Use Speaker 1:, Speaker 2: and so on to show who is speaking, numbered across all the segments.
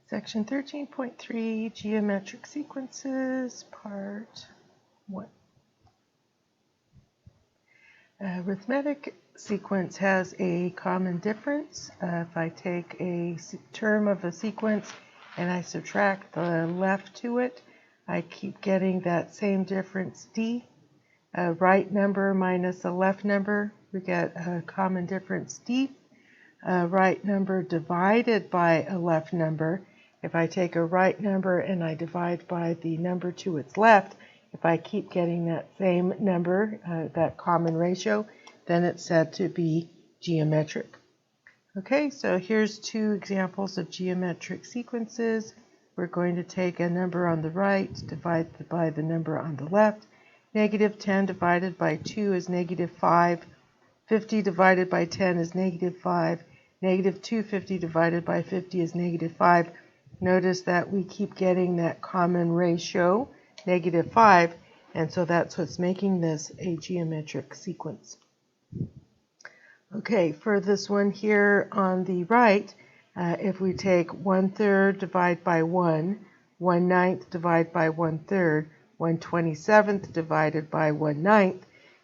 Speaker 1: Section 13.3, Geometric Sequences, Part 1. Arithmetic sequence has a common difference. If I take a term of a sequence and I subtract the left to it, I keep getting that same difference d. A right number minus a left number, we get a common difference d. A right number divided by a left number, if I take a right number and I divide by the number to its left, if I keep getting that same number, that common ratio, then it's said to be geometric. Okay, so here's two examples of geometric sequences. We're going to take a number on the right, divide by the number on the left. Negative 10 divided by 2 is negative 5. 50 divided by 10 is negative 5. Negative 250 divided by 50 is negative 5. Notice that we keep getting that common ratio, negative 5, and so that's what's making this a geometric sequence. Okay, for this one here on the right, if we take 1/3 divide by 1, 1/9 divide by 1/3, 1/27 divided by 1/9,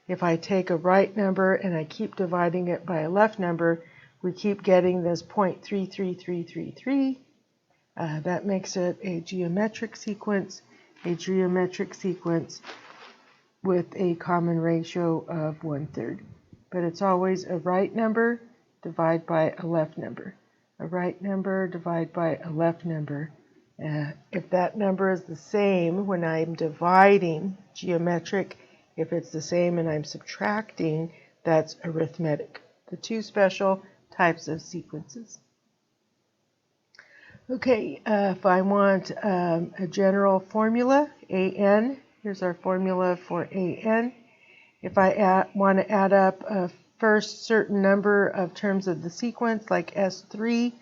Speaker 1: if I take a right number and I keep dividing it by a left number, we keep getting this 0.33333. That makes it a geometric sequence with a common ratio of 1/3. But it's always a right number divided by a left number. A right number divided by a left number. If that number is the same when I'm dividing, geometric. If it's the same and I'm subtracting, that's arithmetic. The two special types of sequences. Okay, if I want a general formula, AN, here's our formula for AN. If I want to add up a first certain number of terms of the sequence, like S3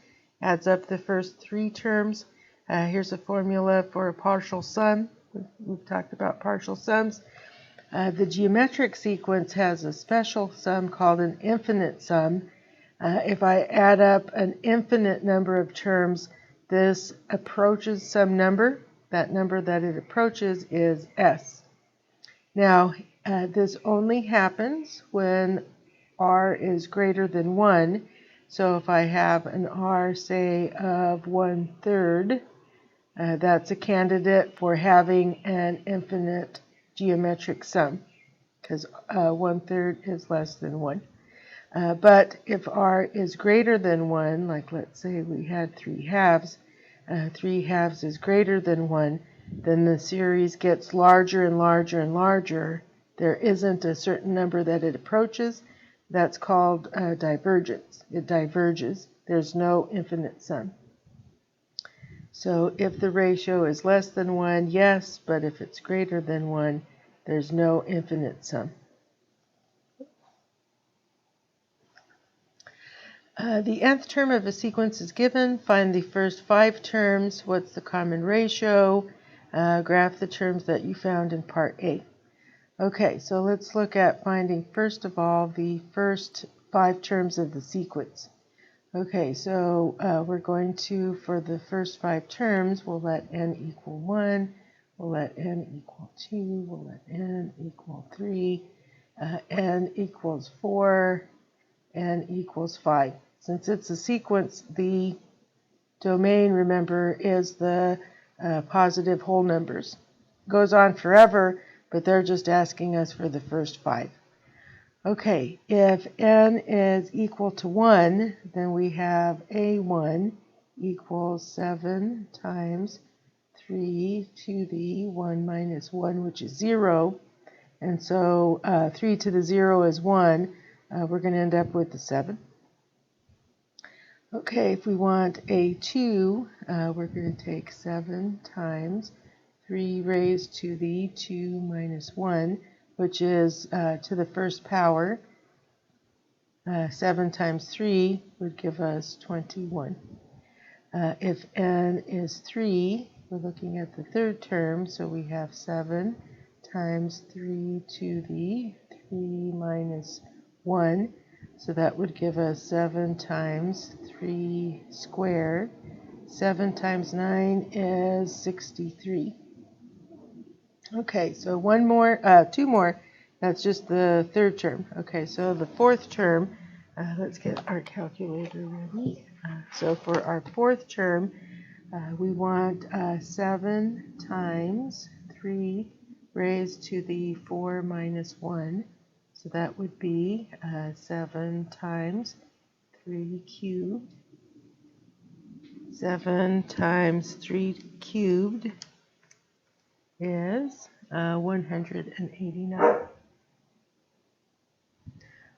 Speaker 1: adds up the first 3 terms, here's a formula for a partial sum. We've talked about partial sums. The geometric sequence has a special sum called an infinite sum. If I add up an infinite number of terms, this approaches some number. That number that it approaches is S. Now, this only happens when R is greater than 1. So if I have an R, say, of 1/3, that's a candidate for having an infinite geometric sum, because 1/3 is less than 1. But if R is greater than 1, like let's say we had 3/2, 3/2 is greater than 1, then the series gets larger and larger and larger. There isn't a certain number that it approaches. That's called divergence. It diverges. There's no infinite sum. So if the ratio is less than 1, yes, but if it's greater than 1, there's no infinite sum. The nth term of a sequence is given. Find the first 5 terms. What's the common ratio? Graph the terms that you found in Part A. Okay, so let's look at finding, first of all, the first 5 terms of the sequence. Okay, so we're going to, for the first 5 terms, we'll let n equal 1, we'll let n equal 2, we'll let n equal 3, n equals 4, n equals 5. Since it's a sequence, the domain, remember, is the positive whole numbers. It goes on forever, but they're just asking us for the first 5. Okay, if n is equal to 1, then we have a1 equals 7 times 3 to the 1 minus 1, which is 0. And so 3 to the 0 is 1. We're going to end up with the 7. Okay, if we want a2, we're going to take 7 times 3 raised to the 2 minus 1, which is to the first power. 7 times 3 would give us 21. If n is 3, we're looking at the third term, so we have 7 times 3 to the 3 minus 1. So that would give us 7 times 3 squared. 7 times 9 is 63. Okay, so two more. That's just the third term. Okay, so the fourth term, let's get our calculator ready. So for our fourth term, we want 7 times 3 raised to the 4 minus 1. So that would be 7 times 3 cubed. 7 times 3 cubed is 189.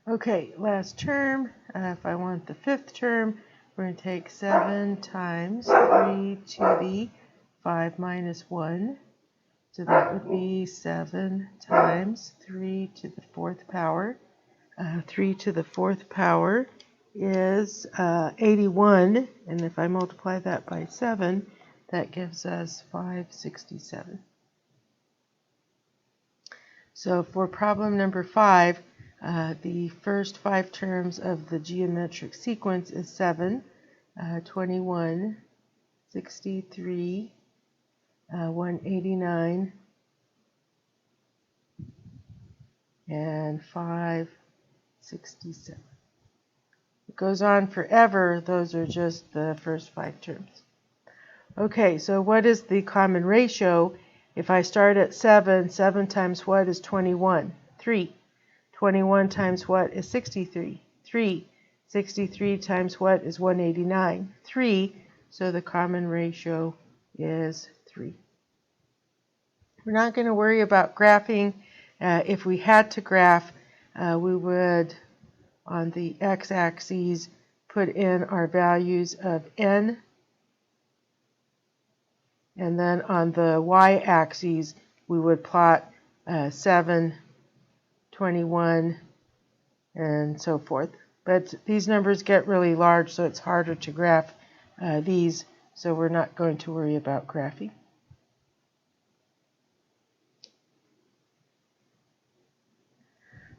Speaker 1: Okay, last term. If I want the fifth term, we're going to take 7 times 3 to the 5 minus 1. So that would be 7 times 3 to the fourth power. 3 to the fourth power is 81. And if I multiply that by 7, that gives us 567. So for problem number 5, the first 5 terms of the geometric sequence is 7, 21, 63, 189, and 567. It goes on forever. Those are just the first 5 terms. Okay, so what is the common ratio? If I start at 7, 7 times what is 21? 3. 21 times what is 63? 3. 63 times what is 189? 3. So the common ratio is 3. We're not going to worry about graphing. If we had to graph, we would, on the x-axis, put in our values of n. And then on the y-axis, we would plot 7, 21, and so forth. But these numbers get really large, so it's harder to graph these, so we're not going to worry about graphing.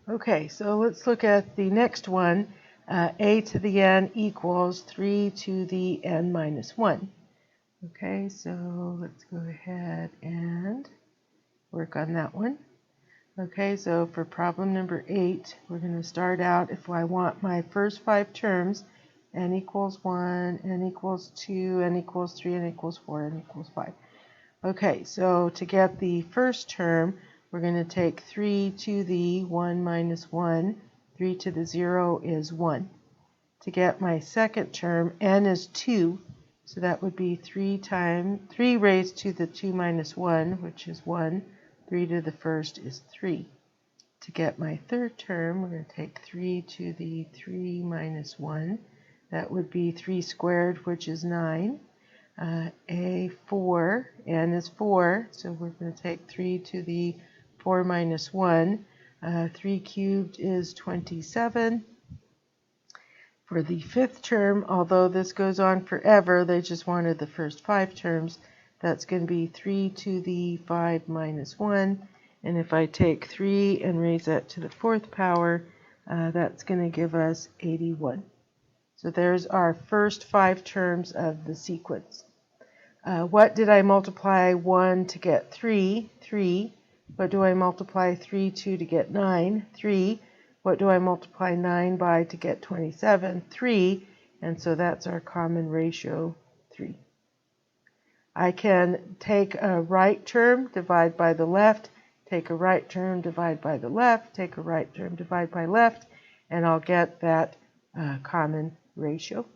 Speaker 1: Okay, so let's look at the next one. A to the n equals 3 to the n minus 1. Okay, so let's go ahead and work on that one. Okay, so for problem number 8, we're going to start out, if I want my first 5 terms, n equals 1, n equals 2, n equals 3, n equals 4, n equals 5. Okay, so to get the first term, we're going to take 3 to the 1 minus 1. 3 to the 0 is 1. To get my second term, n is 2. So that would be 3 raised to the 2 minus 1, which is 1. 3 to the first is 3. To get my third term, we're going to take 3 to the 3 minus 1. That would be 3 squared, which is 9. A4, n is 4, so we're going to take 3 to the 4 minus 1. 3 cubed is 27. For the fifth term, although this goes on forever, they just wanted the first 5 terms. That's going to be 3 to the 5 minus 1. And if I take 3 and raise that to the fourth power, that's going to give us 81. So there's our first 5 terms of the sequence. What did I multiply 1 to get 3? 3. What do I multiply 3 to get 9? 3. What do I multiply 9 by to get 27? 3. And so that's our common ratio, 3. I can take a right term, divide by the left, take a right term, divide by the left, take a right term, divide by left, and I'll get that common ratio.